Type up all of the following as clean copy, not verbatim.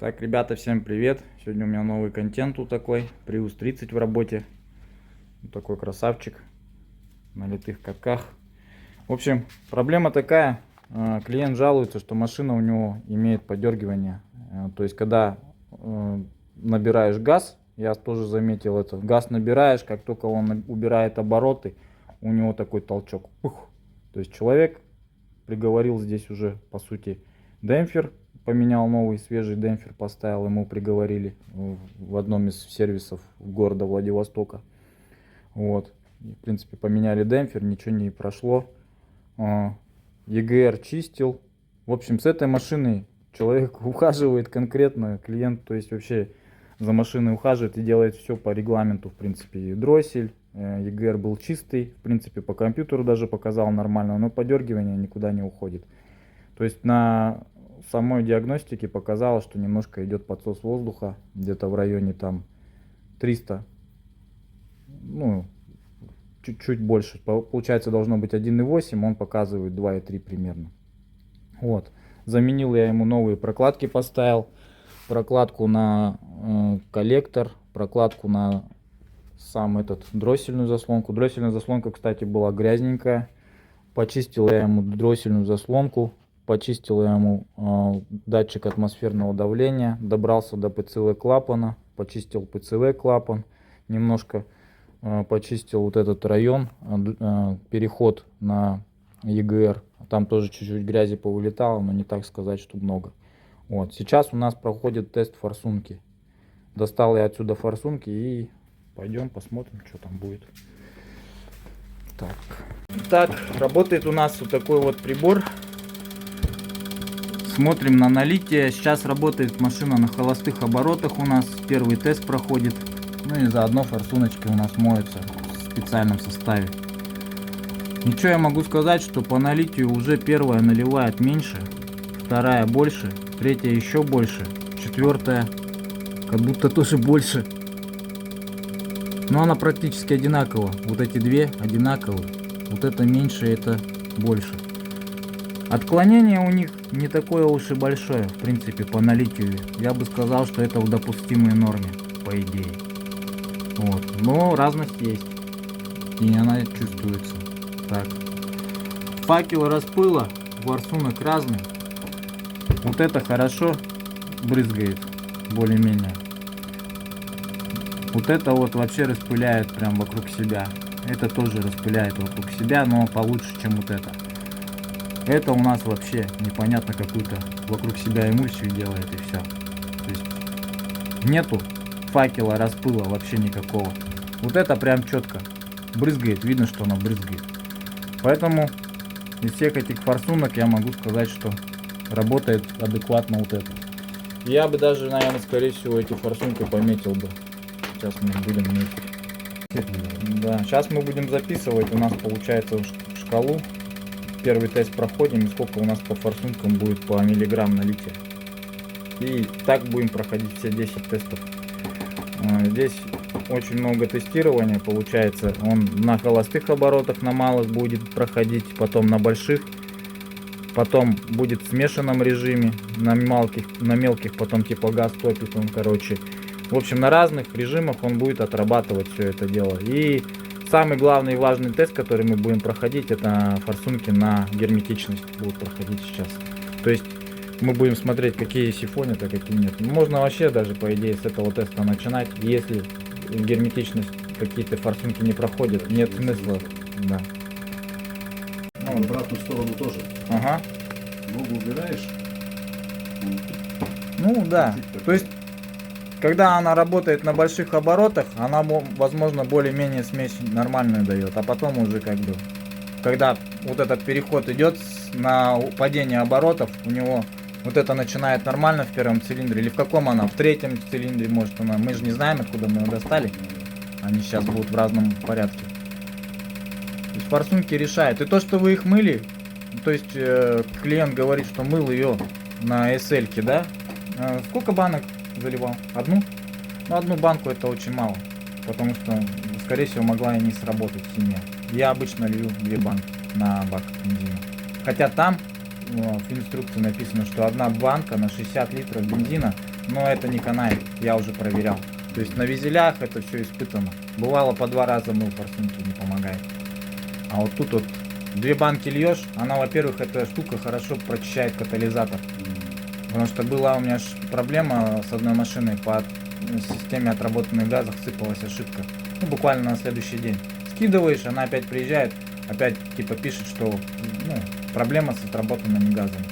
Так, ребята, всем привет! Сегодня у меня новый контент тут такой, Prius 30 в работе. Вот такой красавчик, на литых катках. В общем, проблема такая, клиент жалуется, что машина у него имеет подергивание. То есть, когда набираешь газ, я тоже заметил это, газ набираешь, как только он убирает обороты, у него такой толчок. Пух. То есть, человек приговорил здесь уже, по сути, демпфер. Поменял новый свежий демпфер, поставил, ему приговорили в одном из сервисов города Владивостока. Вот. И, в принципе, поменяли демпфер, ничего не прошло. EGR чистил. В общем, с этой машиной человек ухаживает конкретно, клиент, то есть вообще за машиной ухаживает и делает все по регламенту, в принципе. И дроссель, EGR был чистый, в принципе, по компьютеру даже показал нормально, но подергивание никуда не уходит. То есть на самой диагностике показалось, что немножко идет подсос воздуха, где-то в районе там 300, ну, чуть-чуть больше. Получается, должно быть 1,8, он показывает 2,3 примерно. Вот. Заменил я ему новые прокладки, поставил. Прокладку на коллектор, прокладку на сам этот дроссельную заслонку. Дроссельная заслонка, кстати, была грязненькая. Почистил я ему дроссельную заслонку. Почистил я ему датчик атмосферного давления, добрался до ПЦВ клапана, почистил ПЦВ клапан, немножко почистил вот этот район, переход на EGR, там тоже чуть-чуть грязи повылетало, но не так сказать, что много. Вот. Сейчас у нас проходит тест форсунки. Достал я отсюда форсунки и пойдем посмотрим, что там будет. Так, работает у нас вот такой вот прибор. Смотрим на налитие. Сейчас работает машина на холостых оборотах у нас. Первый тест проходит. Ну и заодно форсуночки у нас моются в специальном составе. Ничего я могу сказать, что по налитию уже первая наливает меньше, вторая больше, третья еще больше, четвертая как будто тоже больше. Но она практически одинакова. Вот эти две одинаковые. Вот это меньше, это больше. Отклонение у них не такое уж и большое, в принципе, по налитию. Я бы сказал, что это в допустимой норме, по идее. Вот. Но разность есть. И она чувствуется. Так. Факел распыла, форсунок разный. Вот это хорошо брызгает, более-менее. Вот это вот вообще распыляет прям вокруг себя. Это тоже распыляет вокруг себя, но получше, чем вот это. Это у нас вообще непонятно какую-то вокруг себя эмульсию делает и все. То есть нету факела, распыла вообще никакого. Вот это прям четко брызгает, видно, что она брызгает. Поэтому из всех этих форсунок я могу сказать, что работает адекватно вот это. Я бы даже, наверное, скорее всего эти форсунки пометил бы. Сейчас мы будем метить. Да, сейчас мы будем записывать. У нас получается шкалу. Первый тест проходим, и сколько у нас по форсункам будет по миллиграмм налития. И так будем проходить все 10 тестов. Здесь очень много тестирования получается. Он на холостых оборотах, на малых будет проходить, потом на больших, потом будет в смешанном режиме, на мелких потом типа газ топит он, короче. В общем, на разных режимах он будет отрабатывать все это дело. И самый главный и важный тест, который мы будем проходить, это форсунки на герметичность будут проходить сейчас. То есть мы будем смотреть, какие сифонят, а какие нет. Можно вообще даже, по идее, с этого теста начинать. Если герметичность какие-то форсунки не проходят, нет смысла. Да. Ну, в обратную сторону тоже. Ага. Ногу убираешь. Ну да. То есть, когда она работает на больших оборотах, она, возможно, более-менее смесь нормальную дает. А потом уже как бы, когда вот этот переход идет на падение оборотов, у него вот это начинает нормально в первом цилиндре. Или в каком она? В третьем цилиндре, может, она. Мы же не знаем, откуда мы ее достали. Они сейчас будут в разном порядке. То есть форсунки решают. И то, что вы их мыли, то есть клиент говорит, что мыл ее на SL-ке, да? Сколько банок заливал? Одну? Ну, одну банку это очень мало. Потому что, скорее всего, могла и не сработать химия. Я обычно лью 2 банки на бак бензина. Хотя там в инструкции написано, что одна банка на 60 литров бензина но это не канает, я уже проверял. То есть на визелях это все испытано. Бывало по 2 раза мыл форсунки, не помогает. А вот тут вот 2 банки льешь, она, во-первых, эта штука хорошо прочищает катализатор. Потому что была у меня проблема с одной машиной, по системе отработанных газов сыпалась ошибка. Ну, буквально на следующий день. Скидываешь, она опять приезжает, опять типа пишет, что проблема с отработанными газами.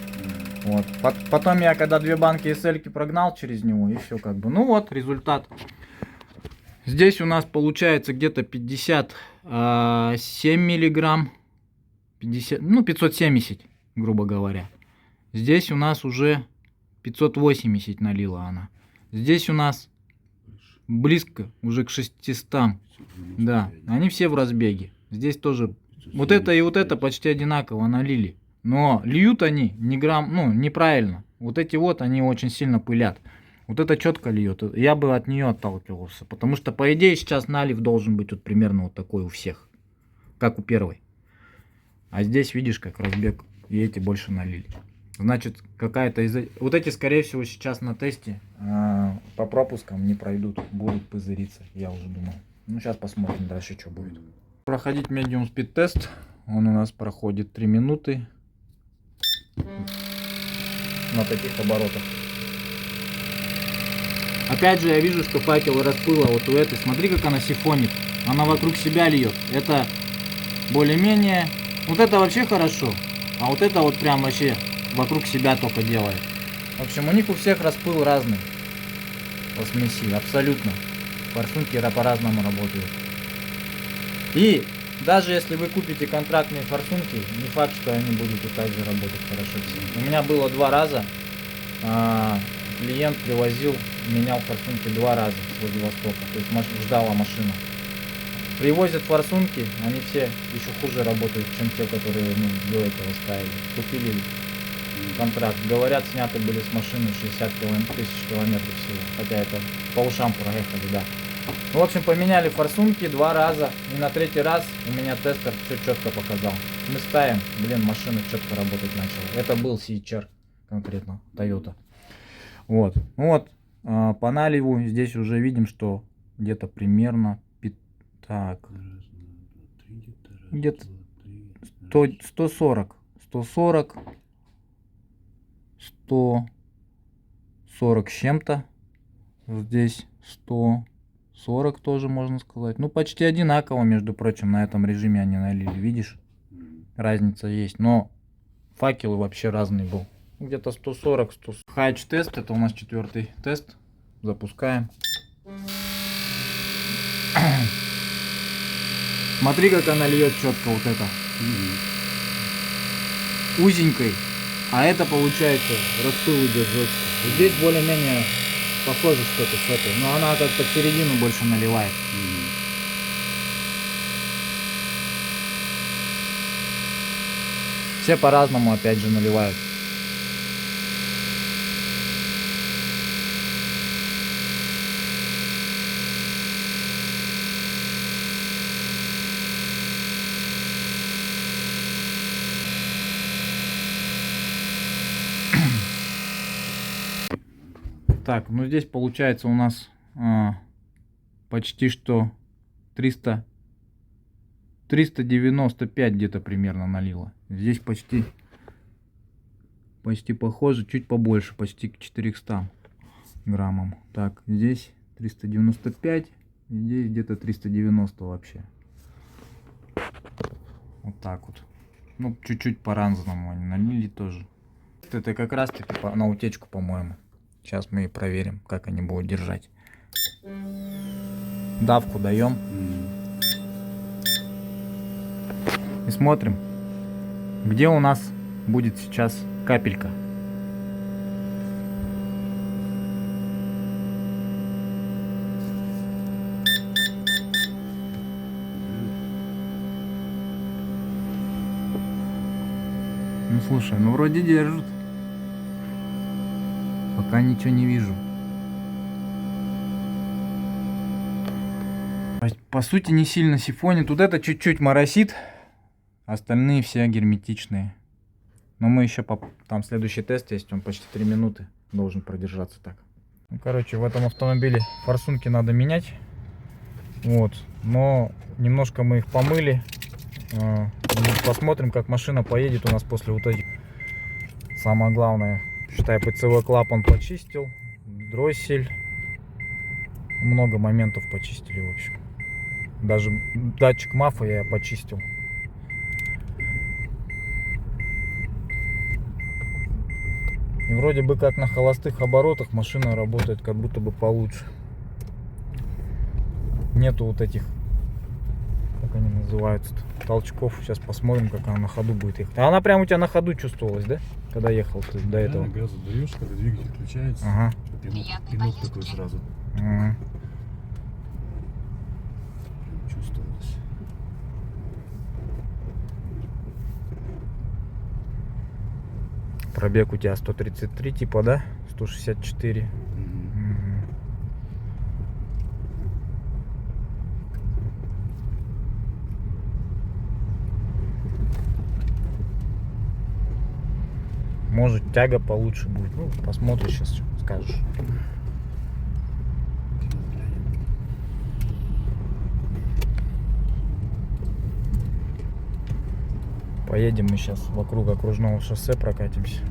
Вот. Потом я когда 2 банки SL прогнал через него, и все как бы. Ну вот, результат. Здесь у нас получается где-то 57 миллиграмм. 50, 570, грубо говоря. Здесь у нас уже 580 налила она. Здесь у нас близко уже к 600. Да, они все в разбеге. Здесь тоже вот это и вот это почти одинаково налили. Но льют они неправильно. Вот эти вот, они очень сильно пылят. Вот это четко льет. Я бы от нее отталкивался. Потому что, по идее, сейчас налив должен быть вот примерно вот такой у всех. Как у первой. А здесь видишь, как разбег. И эти больше налили. Значит, какая-то из... Вот эти, скорее всего, сейчас на тесте по пропускам не пройдут. Будут пузыриться, я уже думал. Ну, сейчас посмотрим дальше, что будет. Проходить medium speed тест. Он у нас проходит 3 минуты. На таких оборотах. Опять же, я вижу, что факел распыла вот у этой. Смотри, как она сифонит. Она вокруг себя льет. Это более-менее... Вот это вообще хорошо. А вот это вот прям вообще вокруг себя только делает. В общем, у них у всех распыл разный. По смеси. Абсолютно. Форсунки по-разному работают. И даже если вы купите контрактные форсунки, не факт, что они будут и так же работать хорошо все. У меня было 2 раза. Клиент привозил, менял форсунки 2 раза с Владивостока. То есть ждала машина. Привозят форсунки, они все еще хуже работают, чем те, которые до этого ставили. Купили контракт. Говорят, сняты были с машины 60 тысяч километров всего. Хотя это по ушам проехали, да. В общем, поменяли форсунки 2 раза. И на 3-й раз у меня тестер все четко показал. Мы ставим, машина четко работать начала. Это был CHR конкретно, Toyota. Вот. По наливу здесь уже видим, что где-то примерно где-то 140 с чем-то. Здесь 140 тоже можно сказать. Ну, почти одинаково, между прочим, на этом режиме они налили. Видишь? Разница есть. Но факел вообще разный был. Где-то 140, 140. Хайч тест. Это у нас 4-й тест. Запускаем. Смотри, как она льет четко вот это. Узенькой. А это получается распыл идет жестко. Вот здесь более-менее похоже что-то с этой. Но она как-то в середину больше наливает. Все по-разному опять же наливают. Так, ну здесь получается у нас почти что 395 где-то примерно налило. Здесь почти похоже, чуть побольше, почти к 400 граммам. Так, здесь 395, здесь где-то 390 вообще. Вот так вот. Ну, чуть-чуть по-разному они налили тоже. Это как раз таки на утечку, по-моему. Сейчас мы и проверим, как они будут держать. Давку даем. И смотрим, где у нас будет сейчас капелька. Ну слушай, ну вроде держит. Пока ничего не вижу. По сути не сильно сифонит. Тут это чуть-чуть моросит. Остальные все герметичные. Но мы еще там следующий тест есть. Он почти 3 минуты должен продержаться так. Ну, короче, в этом автомобиле форсунки надо менять. Вот. Но немножко мы их помыли. Посмотрим, как машина поедет у нас после вот этих. Самое главное, считай, ПЦВ клапан почистил, дроссель. Много моментов почистили, в общем. Даже датчик МАФа я почистил. И вроде бы как на холостых оборотах машина работает как будто бы получше. Нету вот этих, как они называются-то, толчков. Сейчас посмотрим, как она на ходу будет ехать. А она прям у тебя на ходу чувствовалась, да? Когда ехал ты до этого? Да, газу даешь, когда двигатель включается. Ага. Пинок такой сразу Ага. чувствовалось. Пробег у тебя 133 типа, да? 164. Мгм. Может, тяга получше будет. Ну, посмотришь сейчас, что скажешь. Поедем мы сейчас вокруг окружного шоссе, прокатимся.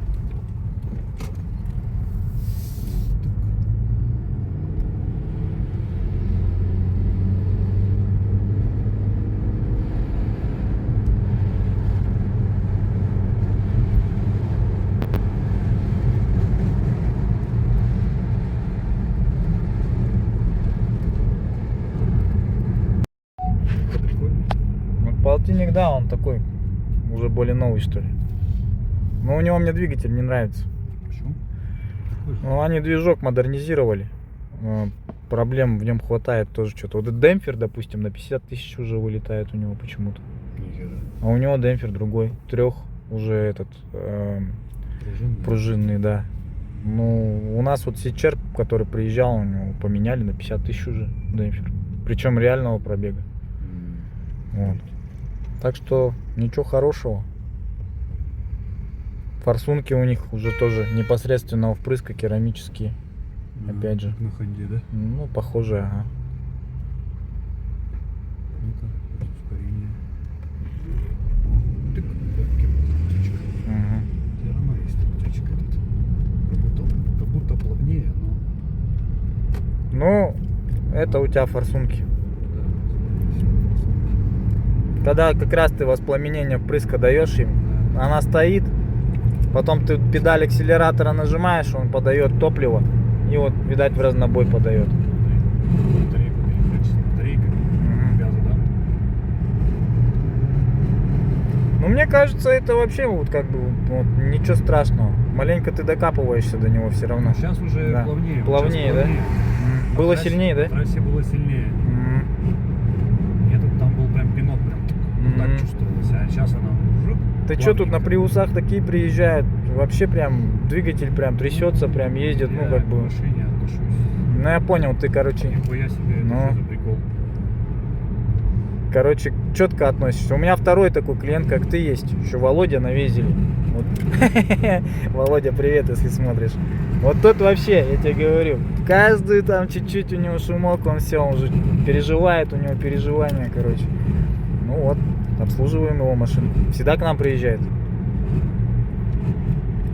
Ну, полтинник, да, он такой, уже более новый, что ли. Но у него мне двигатель не нравится. Почему? Ну, они движок модернизировали. Проблем в нем хватает тоже что-то. Вот этот демпфер, допустим, на 50 тысяч уже вылетает у него почему-то. Нихера. А у него демпфер другой. Трех уже этот пружинный, да. Ну, у нас вот Сичер, который приезжал, у него поменяли на 50 тысяч уже демпфер. Причем реального пробега. Вот. Так что ничего хорошего. Форсунки у них уже тоже непосредственного впрыска, керамические. Опять же. На Хонде, да? Ну, похоже, ага. Ну-ка, ускорение. Тык, птичка. Ага. Все равно есть птичка этот. Как будто плавнее, но... Ну, это у тебя форсунки. Да. Когда как раз ты воспламенение впрыска даешь им, она стоит, потом ты педаль акселератора нажимаешь, он подает топливо, и вот, видать, в разнобой подает. Батарейка переключится, батарейка газа, да? Ну, мне кажется, это вообще вот как бы вот, ничего страшного. Маленько ты докапываешься до него все равно. Сейчас уже Да. плавнее. Плавнее, Сейчас да? плавнее. Было В трассе- сильнее, да? В трассе было сильнее. Нет, там был прям пинок, прям так чувствовалось. А сейчас она... Ты что, тут на плавненько. приусах такие приезжают, вообще прям двигатель прям трясется, прям ездит, Я ну как к бы. машине отношусь. Ну я понял, ты, короче, Нихуя себе, это Ну. что за прикол? четко относишься. У меня второй такой клиент, как ты, есть. Еще Володя на Везеле. Вот. Володя, привет, если смотришь. Вот тот вообще, я тебе говорю, каждый там чуть-чуть у него шумок, он все, он уже переживает, у него переживания, короче. Ну вот, обслуживаем его машину. Всегда к нам приезжает.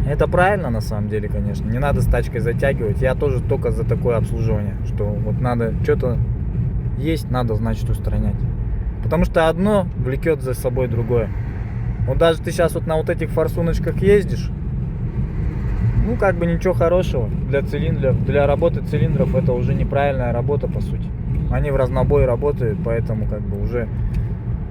Это правильно на самом деле, конечно. Не надо с тачкой затягивать. Я тоже только за такое обслуживание. Что вот надо что-то есть, надо, значит, устранять. Потому что одно влекет за собой другое. Вот даже ты сейчас вот на вот этих форсуночках ездишь. Ну, как бы ничего хорошего. Для цилиндров, для работы цилиндров это уже неправильная работа, по сути. Они в разнобой работают, поэтому как бы уже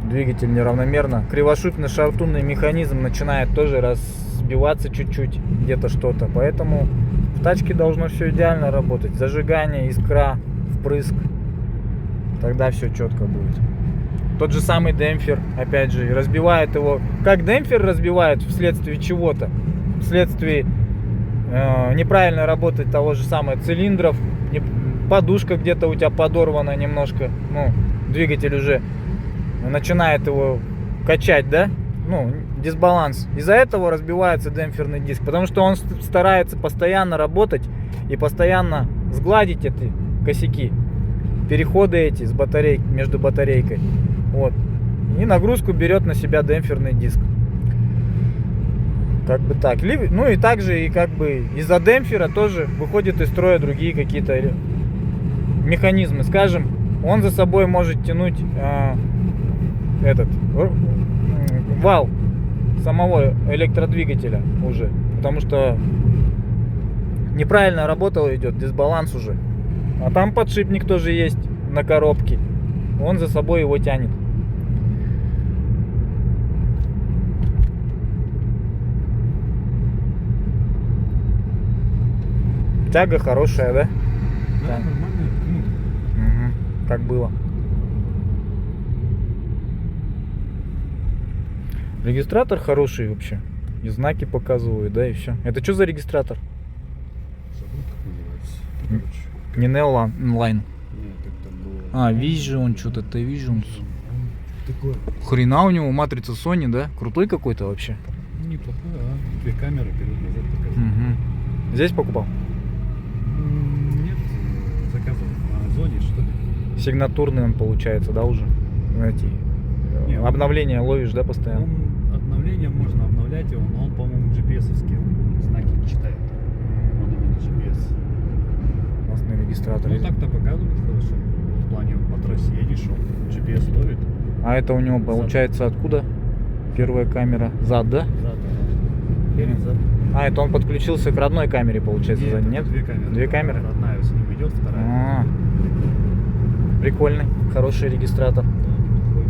двигатель неравномерно. Кривошипно-шартунный механизм начинает тоже разбиваться чуть-чуть, где-то что-то. Поэтому в тачке должно все идеально работать. Зажигание, искра, впрыск. Тогда все четко будет. Тот же самый демпфер, опять же, разбивает его. Как демпфер разбивает вследствие чего-то? Вследствие неправильной работы того же самого цилиндров. Подушка где-то у тебя подорвана немножко. Ну, двигатель уже начинает его качать, да? Ну, дисбаланс. Из-за этого разбивается демпферный диск. Потому что он старается постоянно работать и постоянно сгладить эти косяки, переходы эти с батарей, между батарейкой. Вот. И нагрузку берет на себя демпферный диск. Как бы так. Ну и также и как бы из-за демпфера тоже выходят из строя другие какие-то механизмы. Скажем, он за собой может тянуть вал самого электродвигателя уже. Потому что неправильная работа идет, дисбаланс уже. А там подшипник тоже есть на коробке. Он за собой его тянет. Тяга хорошая, да? Да, нормально. Угу. Как было. Регистратор хороший вообще. И знаки показывают, да, и все. Это что за регистратор? Забыл, как называется. Короче, Не Neoline. нет, это было... Vision, что-то Vision. Такое. Хрена у него матрица Sony, да? Крутой какой-то вообще. Неплохо, а? 2 камеры вперед-назад показывают. Угу. Здесь покупал? Нет, заказывал на Озоне, что ли. Сигнатурный он получается, да, уже? Эти Не, он- обновления ловишь, да, постоянно? Обновление можно обновлять его, но он, по-моему, GPS-овский, он знаки не читает. Он именно GPS. Классный регистратор. Ну так-то показывает хорошо. В плане по трассе едешь, он GPS ловит. А это у него получается откуда? Первая камера. Зад, да? Зад, перед, зад. А, это он подключился к родной камере, получается, Нет, сзади, это нет? 2 камеры. Две камеры? Одна с ним идет, вторая. А, прикольный, хороший регистратор. Да, неплохой.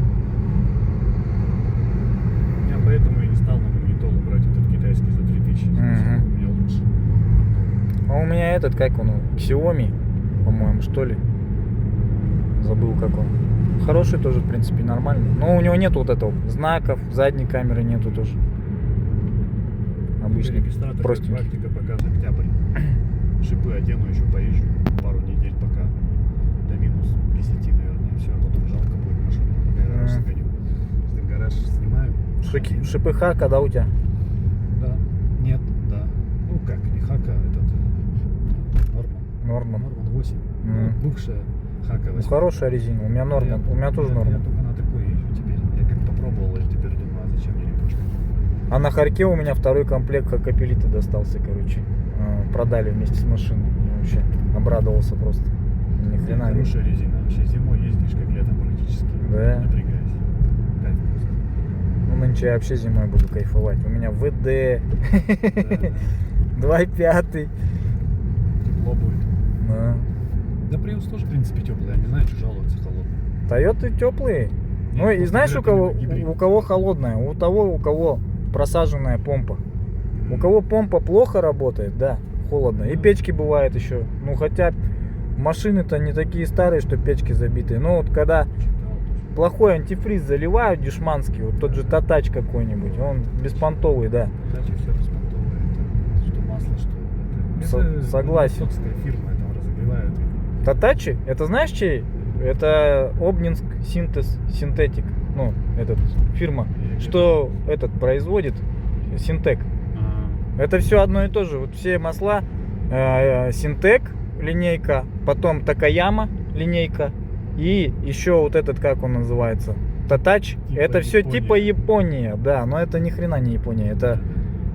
Я поэтому и не стал на магнитолу брать этот китайский за 3000. Мгм. У меня лучше. А у меня этот, как он, Xiaomi, по-моему, что ли? Забыл, как он. Хороший тоже, в принципе, нормальный. Но у него нету вот этого знаков, задней камеры нету тоже. Обычный, Регистратор, простенький. практика показывает октябрь. Шипы одену, еще поезжу пару недель, пока до минус 10, наверное, все, а потом жалко будет машину. В гараж сгоню. Если гараж снимаю. Шипы Хака, да, у тебя? Да. Нет, да. Ну как, не Хака, этот Норман. Норман. 8. Мгм. Ну, бывшая Хака 8. Ну, хорошая резина, у меня Норман, у меня тоже Я Норман. только на такой езжу теперь. Я как попробовал, и теперь думаю, а зачем мне липучка? А на Харьке у меня второй комплект Хакапелита достался, короче. Продали вместе с машиной. Я вообще обрадовался просто. Ни хрена. Хорошая резина. Вообще зимой ездишь как летом практически. Да. Не напрягаясь. Кайф просто. Ну, нынче я вообще зимой буду кайфовать. У меня ВД Да, 2.5. тепло будет. Да. Да Prius тоже, в принципе, теплый. Я не знаю, что жалуются холодно. Тойоты теплые. Ну и знаешь, у кого холодная? У того, у кого просаженная помпа. У кого помпа плохо работает, да, холодно. И печки бывает еще. Ну хотя машины-то не такие старые, что печки забитые. Но вот когда плохой антифриз заливают дешманский, вот тот же Татач какой-нибудь, он беспонтовый, да. Дача все беспонтовое. Это что масло, что... Это Согласен. Высокая фирма, это разогревают. Татачи, это знаешь чей? Это Обнинск Синтез Синтетик. Ну, этот фирма, что этот производит Синтек. Это все одно и то же. Вот все масла Синтек линейка, потом Такаяма линейка и еще вот этот, как он называется, Татач. Типа это все Япония. типа Япония, да, но это ни хрена не Япония, это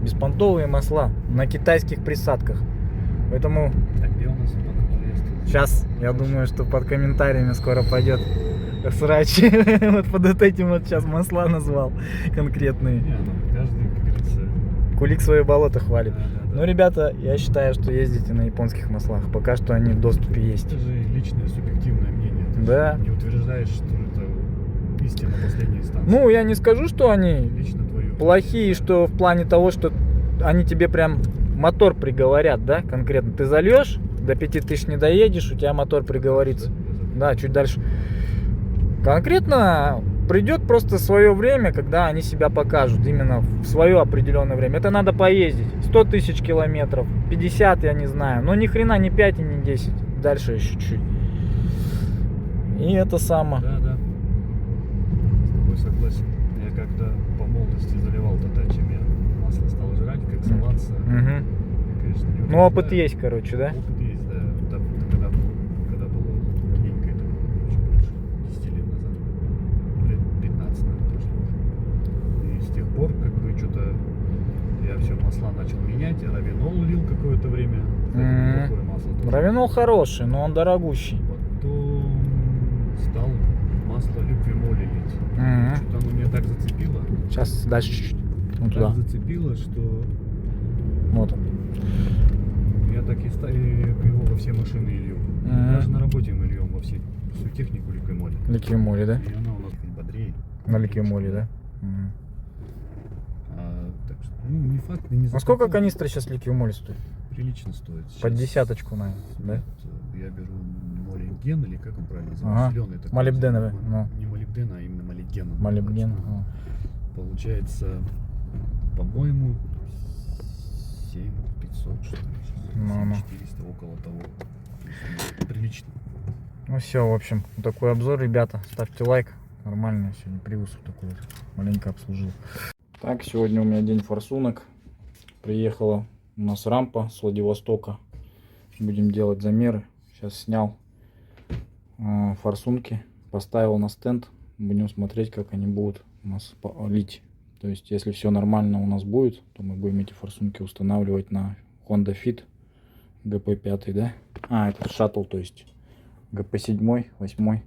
беспонтовые масла на китайских присадках. Поэтому Так, где у нас Подъезд? сейчас я думаю, что под комментариями скоро пойдет срач. Вот под этим вот сейчас масла назвал конкретные. Не, ну, каждый, как говорится... Кулик свое болото хвалит. Да, да, да. Ну, ребята, я считаю, что ездите на японских маслах. Пока что они в доступе есть. Это же личное субъективное мнение. Ты Да. же не утверждаешь, что это истина последней инстанции. Ну, я не скажу, что они Лично твое. плохие, что в плане того, что они тебе прям мотор приговорят, да, конкретно. Ты зальешь, до 5000 не доедешь, у тебя мотор приговорится. Да, чуть дальше. Конкретно придет просто свое время, когда они себя покажут, именно в свое определенное время. Это надо поездить. 100 тысяч километров, 50, я не знаю. Но ни хрена не 5 и не 10. Дальше еще чуть. И это само. Да, да. С тобой согласен. Я когда по молодости заливал татачами, масло стало жрать, как салат. Мгм. Конечно, не Ну, опыт утверждаю. есть, короче, да? Опыт есть, да. Равинол хороший, но он дорогущий. Потом стал масло Ликвимоли лить. Что-то оно меня так зацепило. Сейчас дальше чуть-чуть. Ну Так туда. зацепило, что Вот он. я так и его во все машины илью. Даже на работе мы льем во всю технику Ликвимоли. Ликвимоли, да? И она у нас бодрее. На ликвимоли, да? Так что, ну, не факт, не А сколько канистра сейчас ликвимоли стоит? Прилично стоит. Под Сейчас десяточку, наверное, да? Нет, я беру молибден, или как он правильно называется? Ага. Зеленый такой. Молибденовый, ну. Не молибден, а именно молибден. Молибден. Получается, по-моему, 7500, что ли. Ну. 400, около того. Прилично. Ну все, в общем, такой обзор, ребята. Ставьте лайк. Нормально, сегодня Prius такой вот маленько обслужил. Так, сегодня у меня день форсунок. Приехала у нас рампа с Владивостока. Будем делать замеры. Сейчас снял форсунки, поставил на стенд. Будем смотреть, как они будут у нас лить. То есть, если все нормально у нас будет, то мы будем эти форсунки устанавливать на Honda Fit GP5, да? Это шаттл, то есть GP7, 8.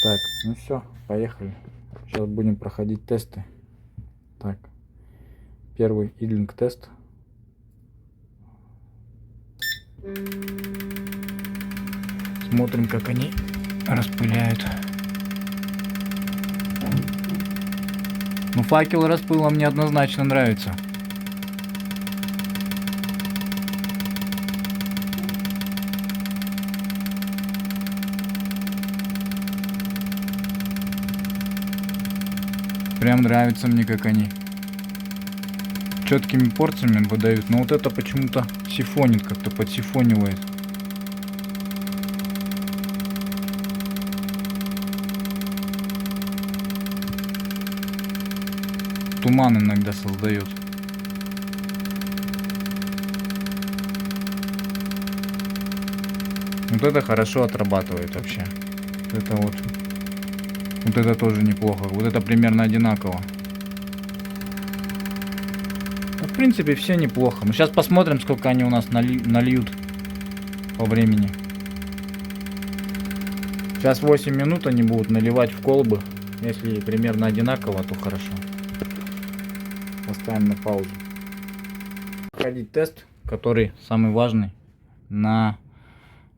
Так, ну все, поехали. Сейчас будем проходить тесты. Так, первый идлинг тест. Смотрим, как они распыляют. Ну, факел распыла мне однозначно нравится. Прям нравится мне, как они четкими порциями выдают. Но вот это почему-то сифонит, как-то подсифонивает. Туман иногда создает. Вот это хорошо отрабатывает вообще. Вот это тоже неплохо. Вот это примерно одинаково. В принципе, все неплохо. Мы сейчас посмотрим, сколько они у нас нальют по времени. Сейчас 8 минут они будут наливать в колбы. Если примерно одинаково, то хорошо. Поставим на паузу. Проходить тест, который самый важный, на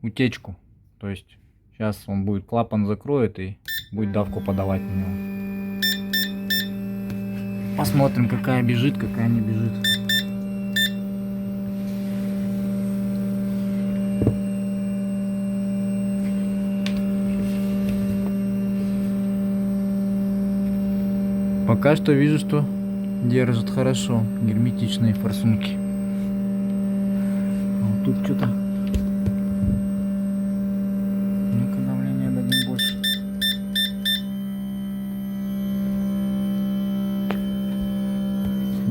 утечку. То есть сейчас он будет, клапан закроет и будет давку подавать на него. Посмотрим, какая бежит, какая не бежит. Пока что вижу, что держит хорошо герметичные форсунки. А вот тут что-то. Ну-ка, давление дадим больше.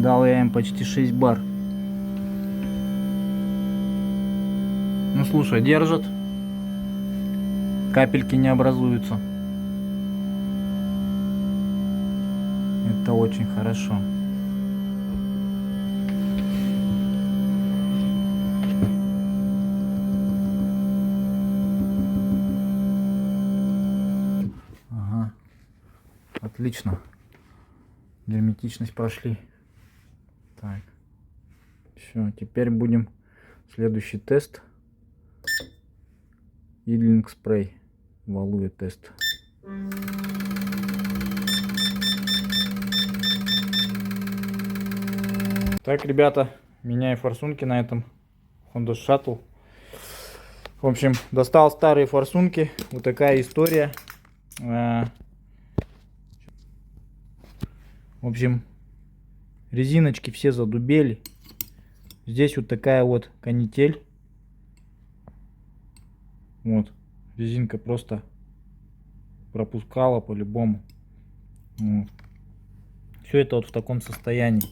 Дал я им почти 6 бар. Ну слушай, держат. Капельки не образуются. Это очень хорошо. Ага. Отлично. Герметичность прошли. Так. Все, теперь будем следующий тест. Идлинг спрей. Валуя тест. Так, ребята, меняю форсунки на этом Honda Shuttle. В общем, достал старые форсунки. Вот такая история. В общем, резиночки все задубели. Здесь вот такая вот канитель. Вот. Резинка просто пропускала по-любому. Вот. Все это вот в таком состоянии.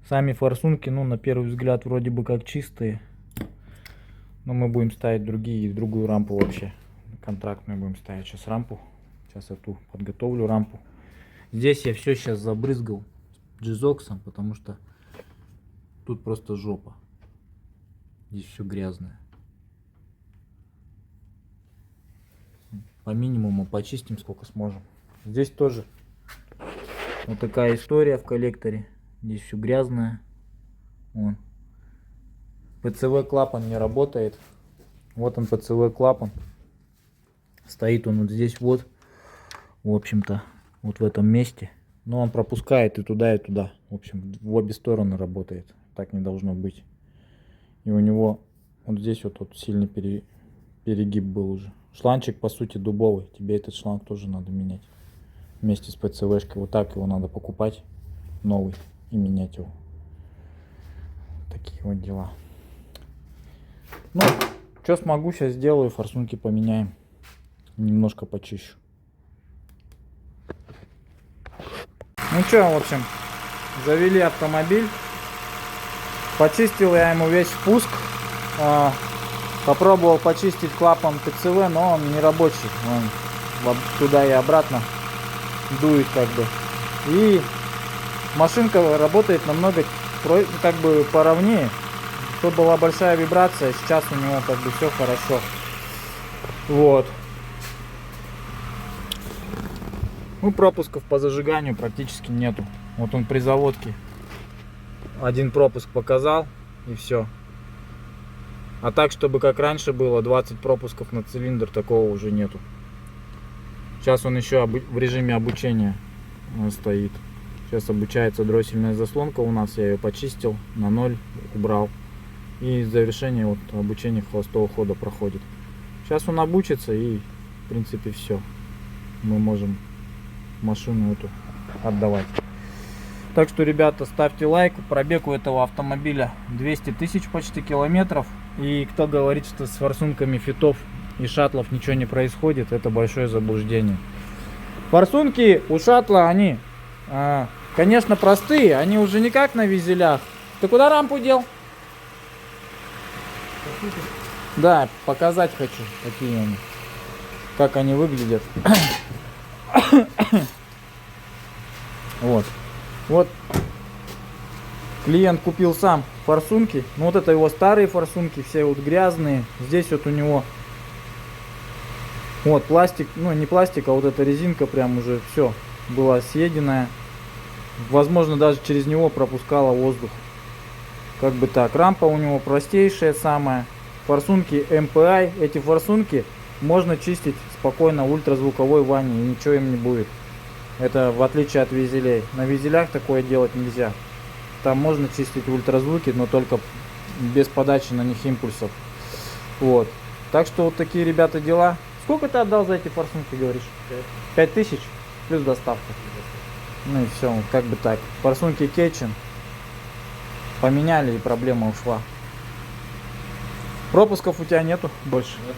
Сами форсунки, ну, на первый взгляд, вроде бы как чистые. Но мы будем ставить другую рампу вообще. Контрактную будем ставить сейчас рампу. Сейчас я ту подготовлю рампу. Здесь я все сейчас забрызгал джизоксом, потому что тут просто жопа. Здесь все грязное. По минимуму почистим сколько сможем. Здесь тоже вот такая история в коллекторе. Здесь все грязное. Вон. ПЦВ клапан не работает. Вот он, ПЦВ клапан. Стоит он вот здесь вот. В общем-то, вот в этом месте. Но он пропускает и туда, и туда. В общем, в обе стороны работает. Так не должно быть. И у него вот здесь вот сильный перегиб был уже. Шланчик, по сути, дубовый. Тебе этот шланг тоже надо менять. Вместе с ПЦВшкой. Вот так его надо покупать. Новый. И менять его. Такие вот дела. Ну, что смогу, сейчас сделаю. Форсунки поменяем. Немножко почищу. Ну что, в общем, завели автомобиль. Почистил я ему весь впуск. Попробовал почистить клапан ПЦВ, но он не рабочий. Он туда и обратно дует как бы. И машинка работает намного как бы поровнее. Тут была большая вибрация, сейчас у него как бы все хорошо. Вот. Ну, пропусков по зажиганию практически нету. Вот он при заводке один пропуск показал и все. А так, чтобы как раньше было 20 пропусков на цилиндр, такого уже нету. Сейчас он еще в режиме обучения стоит. Сейчас обучается дроссельная заслонка у нас. Я ее почистил, на 0 убрал. И завершение вот обучения холостого хода проходит. Сейчас он обучится и в принципе все. Мы можем машину эту отдавать. Так что, ребята, ставьте лайк. Пробег у этого автомобиля 200 тысяч почти километров. И кто говорит, что с форсунками фитов и шаттлов ничего не происходит, это большое заблуждение. Форсунки у шаттла, они, конечно, простые. Они уже не как на визелях. Ты куда рампу дел? Да, показать хочу, какие они. Как они выглядят. Вот клиент купил сам форсунки. Ну вот это его старые форсунки, все вот грязные. Здесь вот у него вот пластик, ну не пластик, а вот эта резинка прям уже все была съеденная. Возможно, даже через него пропускала воздух. Как бы так. Рампа у него простейшая самая. Форсунки MPI. Эти форсунки можно чистить спокойно в ультразвуковой ванне, и ничего им не будет. Это в отличие от визелей. На визелях такое делать нельзя. Там можно чистить в ультразвуке, но только без подачи на них импульсов. Вот. Так что вот такие, ребята, дела. Сколько ты отдал за эти форсунки, говоришь? 5000 плюс доставка. Ну и все, как бы так. Форсунки Кетчен поменяли, и проблема ушла. Пропусков у тебя нету больше? Нет.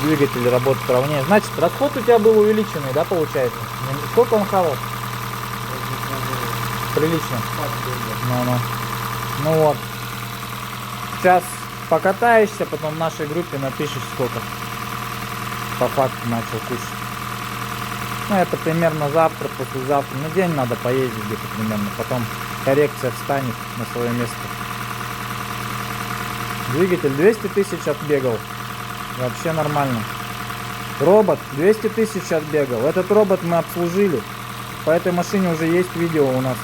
Двигатель работает ровнее. Значит, расход у тебя был увеличенный, да, получается? Сколько он хавал? Прилично. Ну вот. Сейчас покатаешься, потом в нашей группе напишешь, сколько по факту начал кушать. Ну, это примерно завтра, послезавтра. На день надо поездить где-то примерно. Потом коррекция встанет на свое место. Двигатель 200 тысяч отбегал. Вообще нормально. Робот 200 тысяч отбегал. Этот робот мы обслужили. По этой машине уже есть видео у нас.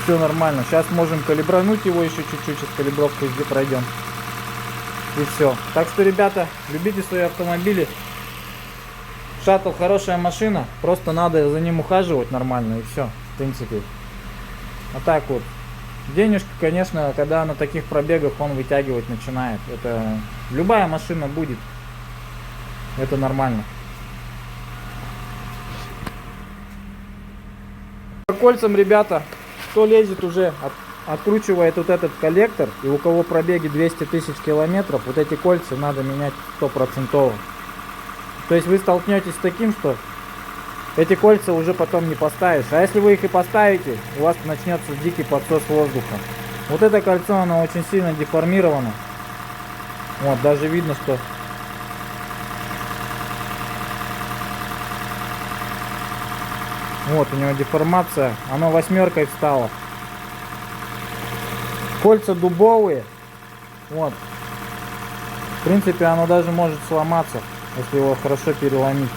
Все нормально. Сейчас можем калибрануть его еще чуть-чуть. С калибровкой где пройдем. И все. Так что, ребята, любите свои автомобили. Шаттл хорошая машина. Просто надо за ним ухаживать нормально. И все. В принципе. А так вот. Денежка, конечно, когда на таких пробегах он вытягивать начинает. Это любая машина будет. Это нормально. По кольцам, ребята, кто лезет уже, откручивает вот этот коллектор, и у кого пробеги 200 тысяч километров, вот эти кольца надо менять 100%. То есть вы столкнетесь с таким, что эти кольца уже потом не поставишь. А если вы их и поставите, у вас начнется дикий подсос воздуха. Вот это кольцо, оно очень сильно деформировано. Вот, даже видно, что Вот у него деформация. Оно 8 встало. Кольца дубовые. Вот. В принципе, оно даже может сломаться, если его хорошо переломить.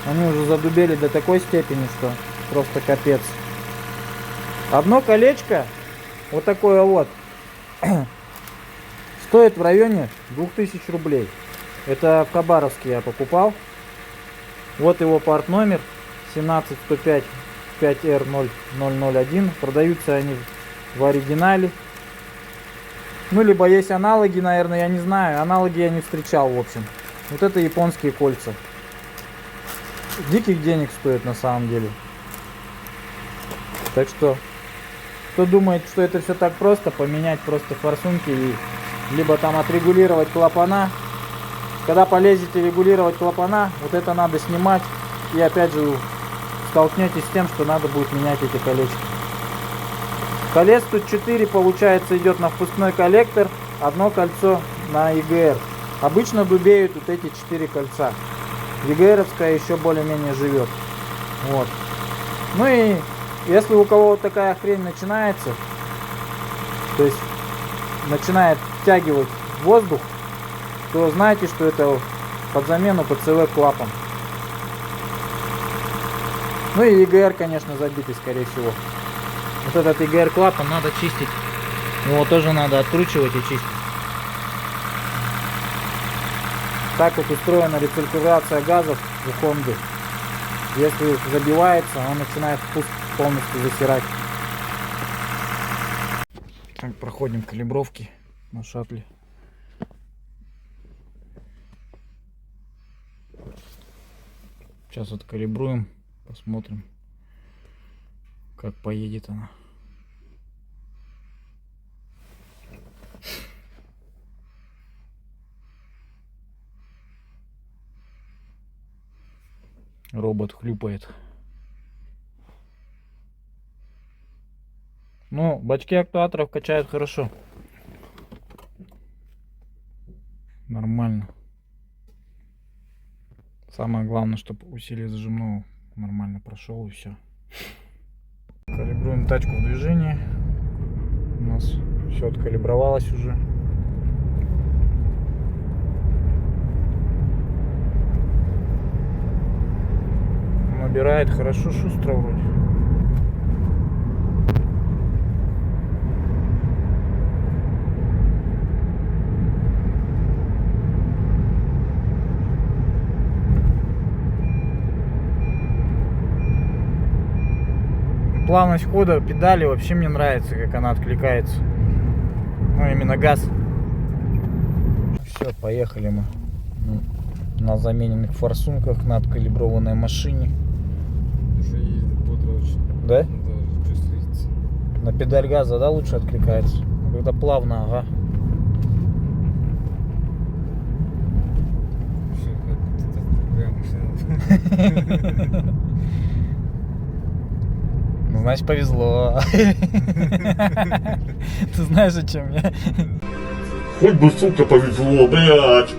Они уже задубели до такой степени, что просто капец. Одно колечко, вот такое вот, стоит в районе 2000 рублей. Это в Хабаровске я покупал. Вот его партномер 17105 5R0001. Продаются они в оригинале. Ну, либо есть аналоги, наверное, я не знаю. Аналоги я не встречал, в общем. Вот это японские кольца. Диких денег стоит на самом деле. Так что, кто думает, что это все так просто, поменять просто форсунки и либо там отрегулировать клапана. Когда полезете регулировать клапана, вот это надо снимать. И опять же столкнетесь с тем, что надо будет менять эти колечки. Колец тут 4, получается, идет на впускной коллектор, одно кольцо на ЕГР. Обычно дубеют вот эти 4 кольца. ЕГРовская еще более-менее живет. Вот. Ну и если у кого вот такая хрень начинается, то есть начинает втягивать воздух, то знайте, что это под замену ПЦВ клапан. Ну и ЕГР, конечно, забитый, скорее всего. Вот этот ЕГР клапан надо чистить. Его тоже надо откручивать и чистить. Так вот устроена рециркуляция газов у Honda. Если забивается, он начинает впуск полностью засирать. Так, проходим калибровки на шаттле. Сейчас откалибруем, посмотрим, как поедет она. Робот хлюпает. Ну, бачки актуаторов качают хорошо. Нормально. Самое главное, чтобы усилие зажимного нормально прошел, и все. Калибруем тачку в движении. У нас все откалибровалось уже. Набирает хорошо, шустро вроде. Плавность хода педали вообще мне нравится, как она откликается. Ну, именно газ. Все, поехали мы на замененных форсунках, на откалиброванной машине. Уже едет бодро очень. Да? Да, чувствуется. На педаль газа, да, лучше откликается? Когда плавно, ага. Все, как это другая машина. Ну, значит, повезло. Ты знаешь, о чем я? Хоть бы, сука, повезло, блядь.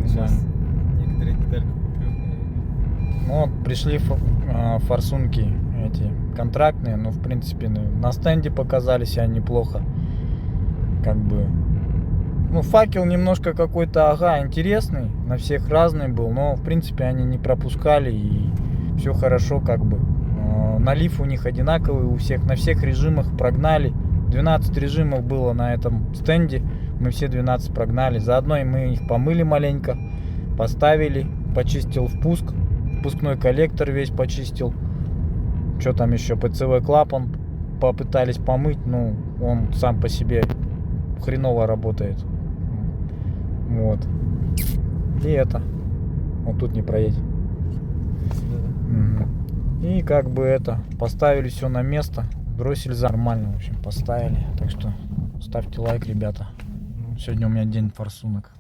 Сейчас некоторые детальки куплю. Ну, вот пришли форсунки эти контрактные, но в принципе на стенде показали себя неплохо. Как бы, ну, факел немножко какой-то, ага, интересный, на всех разный был, но в принципе они не пропускали и все хорошо, как бы. Налив у них одинаковый у всех, на всех режимах прогнали. 12 режимов было на этом стенде, мы все 12 прогнали. Заодно и мы их помыли маленько, поставили, почистил впуск, впускной коллектор весь почистил. Что там еще, ПЦВ клапан попытались помыть, ну, он сам по себе хреново работает. Вот. И это. Вот тут не проедет. Угу. И как бы это. Поставили все на место. Бросили нормально, в общем, поставили. Так что ставьте лайк, ребята. Сегодня у меня день форсунок.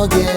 дороге.